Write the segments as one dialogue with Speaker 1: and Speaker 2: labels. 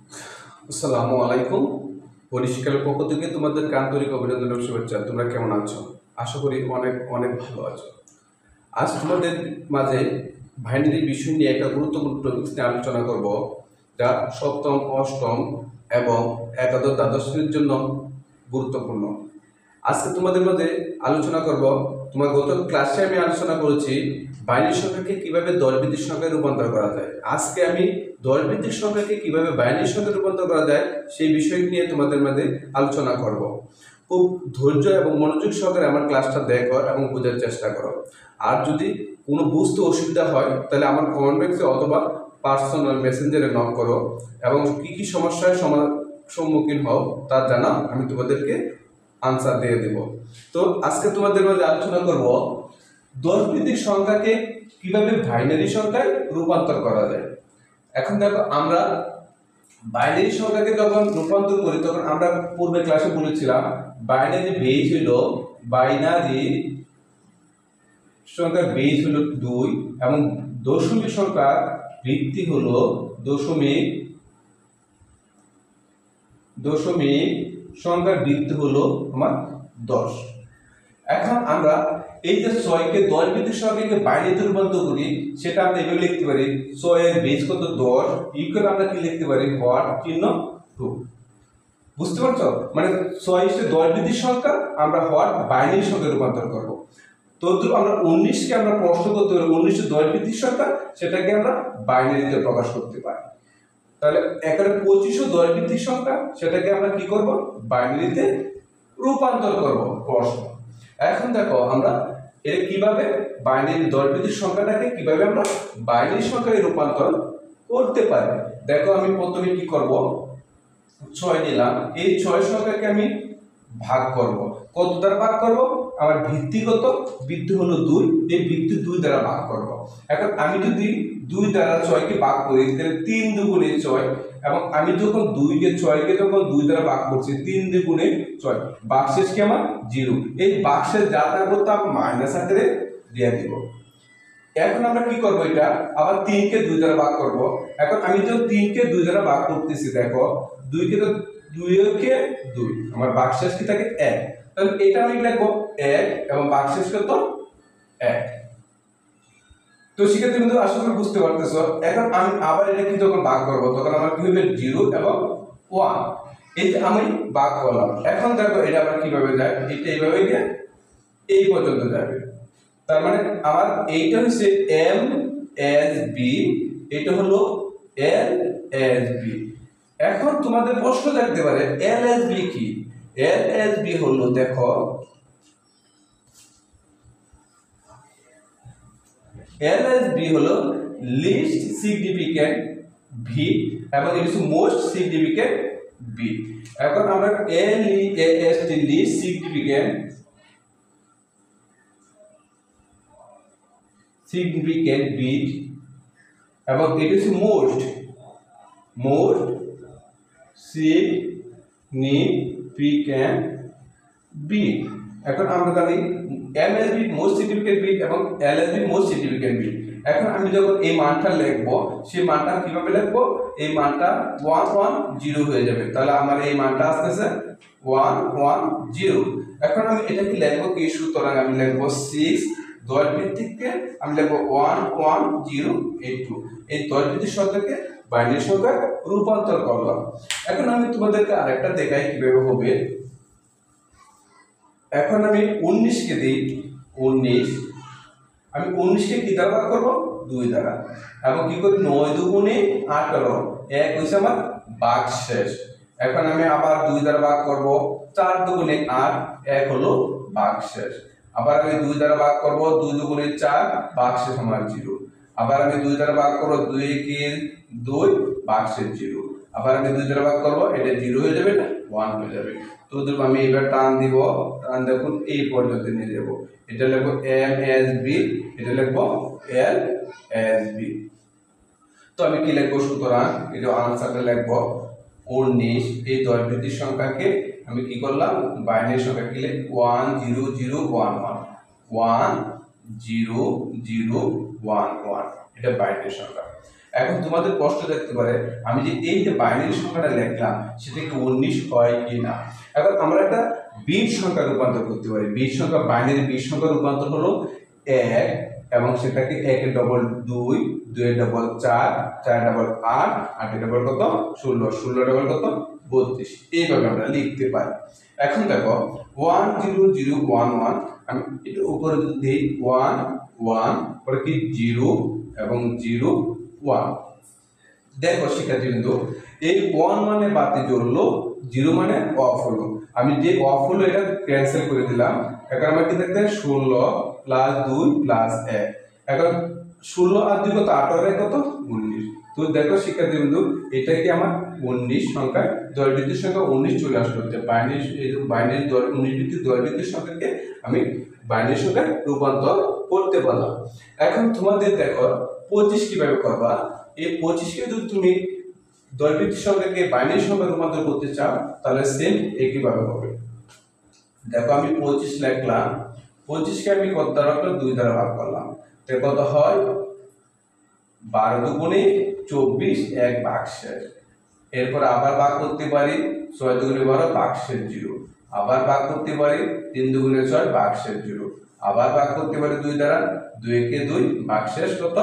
Speaker 1: আসসালামু আলাইকুম। পরিষ্কারের পক্ষ থেকে তোমাদেরকে আন্তরিক অভিনন্দন ও শুভেচ্ছা। তোমরা কেমন আছো? আশা করি অনেক অনেক ভালো আছো। আজ তোমাদের মাঝে বাইনারি বিষয় নিয়ে একটা গুরুত্বপূর্ণ টপিক্স নিয়ে আলোচনা করব, যা সপ্তম, অষ্টম এবং একাদশ, দ্বাদশ শ্রেণীর জন্য গুরুত্বপূর্ণ। আজকে তোমাদের মধ্যে আলোচনা করব, তোমার গত ক্লাসে আমি আলোচনা করেছি বাইনারি সংখ্যাকে কিভাবে দশভিত্তিক সংখ্যায় রূপান্তর করা যায়। আজকে আমি দশভিত্তিক সংখ্যাকে কিভাবে বাইনারি সংখ্যায় রূপান্তর করা যায় সেই বিষয় নিয়ে তোমাদের মধ্যে আলোচনা করব। খুব ধৈর্য এবং মনোযোগ সহকারে আমার ক্লাসটা দেখো এবং বোঝার চেষ্টা করো। আর যদি কোনো বুঝতে অসুবিধা হয় তাহলে আমার কমেন্ট বক্সে অথবা পার্সোনাল মেসেঞ্জারে নক করো এবং কি কি সমস্যার সম্মুখীন হও তা জানাও, আমি তোমাদেরকে আনসার দিয়ে দেব। তো আজকে তোমাদের মাঝে আলোচনা করব দশভিত্তিক সংখ্যাকে কিভাবে বাইনারি সংখ্যায় রূপান্তর করা যায়। এখন দেখো, আমরা বাইনারি সংখ্যাকে যখন রূপান্তর করি তখন আমরা পূর্বে ক্লাসে বলেছিলাম বাইনারি বেজ হলো বাইনারি সংখ্যার বেজ হলো 2 এবং দশমিক সংখ্যার ভিত্তি হলো দশমিক সংখ্যার ভিত্তি হলো আমার 10। এখন আমরা এই যে 6 কে 10 ভিত্তিক সংখ্যাকে বাইনারিতে রূপান্তর করি, সেটা আমরা এভাবে লিখতে পারি 6 এর বেজ কত 10 ইকুয়াল আমরা কি লিখতে পারি হর চিহ্ন 2। বুঝতে পারছো? মানে 6 কে 10 ভিত্তিক সংখ্যা আমরা হর বাইনারি সংখ্যায় রূপান্তর করব। তো আমরা 19 কে আমরা প্রশ্ন করতে পারি 19 কে 10 ভিত্তিক সংখ্যা, সেটাকে আমরা বাইনারিতে প্রকাশ করতে পারি। তাহলে এখানে 25 ও 10 ভিত্তিক সংখ্যা, সেটাকে আমরা কি করব বাইনারিতে রূপান্তর করব প্রশ্ন। এখন দেখো আমরা এর কিভাবে বাইনারি 10 ভিত্তিক সংখ্যাটাকে কিভাবে আমরা বাইনারি সংখ্যায় রূপান্তর করতে পারি। দেখো, আমি প্রথমে কি করব 6 নিলাম, এই 6 সংখ্যাকে আমি ভাগ করব। কত দ্বারা ভাগ করব? আমার ভিত্তি কত? ভিত্তি হলো 2, এই ভিত্তি 2 দ্বারা ভাগ করব। এখন আমি যদি 2 দ্বারা 6 কে ভাগ করি তাহলে 3 দুগুণে 6, এবং আমি যখন 2 কে 6 কে যখন 2 দ্বারা ভাগ করছি 3 দুগুণে 6, ভাগশেষ কি আমার 0। এই ভাগশেষ যা থাকবে আমি মাইনাস আকারে দিয়ে দিব। এখন আমরা কি করব, এটা আবার 3 কে 2 দ্বারা ভাগ করব। এখন আমি যখন 3 কে 2 দ্বারা ভাগ করতেছি, দেখো 2 কে 2 আমার ভাগশেষ কি থাকে 1। তাহলে এটা আমি লিখবো 1 এবং ভাগশেষ কত 1। তো শিক্ষার্থী বন্ধু আশা করি বুঝতে পারতেছো। এখন আমি আবার এটা কি যখন ভাগ করব তখন আমার কি হবে 0 এবং 1। এই যে আমি ভাগ করলাম, এখন দেখো এটা আবার কিভাবে যায়, এটা এইভাবে গিয়ে এই পর্যন্ত যাবে। তার মানে আমার এইটা হচ্ছে এম এস বি, এটা হলো এল এস বি। এখন তোমাদের প্রশ্ন থাকতে পারে এল এস বি কি? এল এস বি হলো, দেখো এল এস বি হলো লিস্ট সিগনিফিক্যান্ট বিট এবং it is most significant bit. এখন আমরা L S T least significant bit এবং it is most significant bit। এখন আমরা জানি MSB মোস্ট সিগনিফিক্যান্ট বিট এবং LSB মোস্ট সিগনিফিক্যান্ট বিট। এখন আমি যখন এই মানটা লিখব, সেই মানটা কিভাবে লিখব? এই মানটা 110 হয়ে যাবে। তাহলে আমার এই মানটা আসতেছে 110। এখন আমি এটা কি লিখব কি? সুতরাং আমি লিখব 6 10 ভিত্তিককে আমি লিখবো 11082। এই 10 ভিত্তিক সংখ্যাকে বাইনারি সংখ্যায় রূপান্তর করলাম। এখন আমি তোমাদেরকে আরেকটা দেখাই কিভাবে হবে। এখন আমি 19 কে দিই 19, আমি 19 কে কি দ্বারা ভাগ করব? 2 দ্বারা। এবং কি করি 9 দুগুণে 18, 1 হইছে আমার ভাগশেষ। এখন আমি আবার 2 দ্বারা ভাগ করব, 4 দুগুণে 8, 1 হলো ভাগশেষ। আবার আমি 2 দ্বারা ভাগ করব, 2 দুগুণে 4, ভাগশেষ আমার 0। আবার আমি 2 দ্বারা ভাগ করব, 2 কে 2, ভাগশেষ 0। আবার আমি 2 দ্বারা ভাগ করব, এটা 0 হয়ে যাবে না 1 হয়ে যাবে। তো আমি এবার টান দিব, টান দেখুন এই পর্যন্ত নিয়ে যাব। এটা লিখব এম এস বি, এটা লিখব এল এস বি। তো আমি কি লিখব? সুতরাং এটা আনসারটা লিখব 19। এই 10 ভিত্তিক সংখ্যাকে আমি কি করলাম? বাইনারি সংখ্যা কি লিখব? 10011 10011, এটা বাইনারি সংখ্যা। এখন তোমাদের প্রশ্ন থাকতে পারে আমি যে এই যে বাইনারি সংখ্যাটা লিখলাম সেটা কি 19 হয় কি না। এখন আমরা একটা বিট সংখ্যা রূপান্তর করতে পারি। বিট সংখ্যা বাইনারি বিট সংখ্যা রূপান্তর হলো 1 এবং সেটাকে 1 এর ডবল 2, 2 এর ডবল 4, 4 এর ডবল 8, 8 এর ডবল কত 16, 16 এর ডবল কত 32। এইভাবে আমরা লিখতে পারি। এখন দেখো 1 0 0 1 1 আমি এটা উপরে দিই 1 1 পরে কি 0 এবং 0 1। দেখো শিক্ষার্থীবৃন্দ এই 1 মানে বাতি জ্বললো, 0 মানে অফ হলো। আমি যে অফ হলো এটা ক্যান্সেল করে দিলাম। এখন আমার কি থাকতে 16 প্লাস 2 প্লাস 1। এখন 16 আর 2 কত 8 আর 1 কত 19। তো দেখো শিক্ষার্থীবৃন্দ এটা কি আমার 19 সংখ্যায় দশমিকের সংখ্যা 19 চলে আসলো। বাইনারি 19 ভিত্তিক দশমিকের সংখ্যাকে আমি বাইনারি সংখ্যায় রূপান্তর করতে পারলাম। এখন তোমাদের দেখো 25 কিভাবে করবা। এই 25 কে যদি তুমি দশমিকের সংখ্যাকে বাইনারি সংখ্যায় রূপান্তর করতে চাও তাহলে সেম একইভাবে হবে। দেখো আমি 25 লিখলাম, 25 কে আমি কত দ্বারা 2 দ্বারা ভাগ করলাম, তাহলে কত হয় 12 দুগুণে 24 1 ভাগশেষ। এরপর আবার ভাগ করতে পারি 6 দুগুণে 12 ভাগশেষ 0। আবার ভাগ করতে পারি 3 দুগুণে 6 ভাগশেষ 0। আবার ভাগ করতে পারি 2 দ্বারা, 2 কে 2 ভাগশেষ কত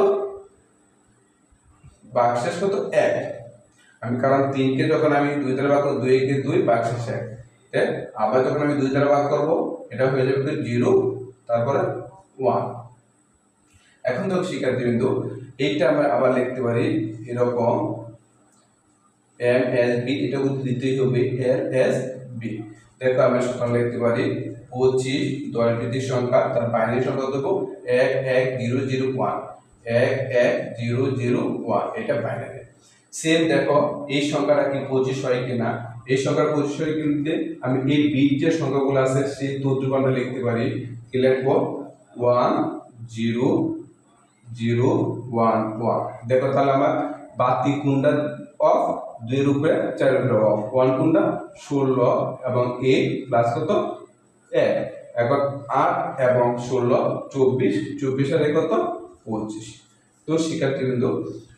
Speaker 1: 1। আমি কারণ 3 কে যখন আমি 2 দ্বারা ভাগ করব 2 কে 2 ভাগশেষ 1। আবার যখন আমি 2 দ্বারা ভাগ করব এটা হয়ে যাবে 0 তারপরে 1। এখন দেখো শিক্ষার্থীবৃন্দ এইটা আমরা আবার লিখতে পারি এরকম MSB, এটা উত্তর দিতেই হবে LSB। দেখো আমরা সংখ্যা লিখতে পারি 25 দশমিকের সংখ্যা তার বাইনারি সংখ্যা দেব 11001 11001 এটা বাইনারি। সেম দেখো এই সংখ্যাটা কি 25 হয় কিনা। এই সংখ্যার 25 হয় কিনা আমি এই বিট যে সংখ্যাগুলো আছে সেই তথ্যগুলো লিখতে পারি। কি লিখবো 1 0 0 1 1। দেখো তাহলে আমার বাতি কোনটা অফ 2 এর উপরে 4 এর উপরে অফ, 1 কোনটা 16 এবং 8 প্লাস কত 1। এখন 8 এবং 16 24, 24 আর কত 25। তো শিক্ষার্থীবৃন্দ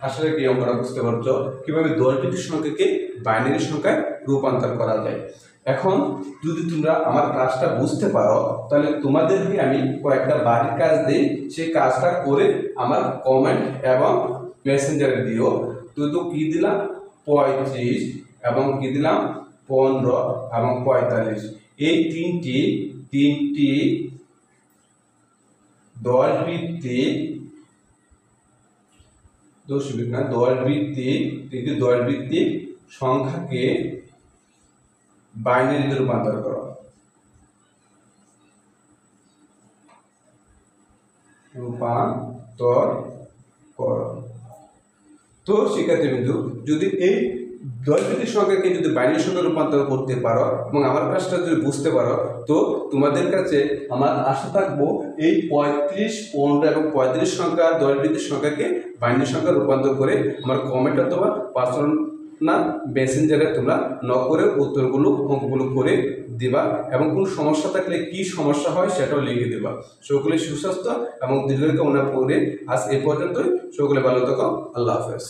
Speaker 1: আসলে কি অঙ্কটা বুঝতে পারছো কিভাবে দশমিকের সংখ্যাকে বাইনারি সংখ্যায় রূপান্তর করা যায়। এখন যদি তোমরা আমার ক্লাসটা বুঝতে পারো তাহলে তোমাদেরকে আমি কয়েকটা বাড়ির কাজ দিই, সেই কাজটা করে আমার কমেন্ট এবং মেসেঞ্জারে দিও। তো কি দিলাম 35 এবং কি দিলাম 15 এবং 45। এই তিনটি 10 ভিত্তিক সংখ্যাকে বাইনারিতে রূপান্তর করো। তো শিক্ষার্থীবৃন্দু যদি এই দশমিকের সংখ্যাকে যদি বাইনারি সংখ্যা রূপান্তর করতে পারো এবং আমার কাজটা যদি বুঝতে পারো তো তোমাদের কাছে আমার আশা থাকবো এই 35 15 এবং 35 সংখ্যা দশমিকের সংখ্যাকে বাইনারি সংখ্যা রূপান্তর করে আমার কমেন্ট অথবা পার্সোনাল মেসেঞ্জারে তোমরা নক করে অঙ্কগুলো করে দিবা এবং কোন সমস্যা থাকলে কি সমস্যা হয় সেটাও লিখে দিবা। সকলে সুস্বাস্থ্য এবং দীর্ঘায়ু কামনা করে আজ এ পর্যন্তই। সকলে ভালো থাকো। আল্লাহ হাফেজ।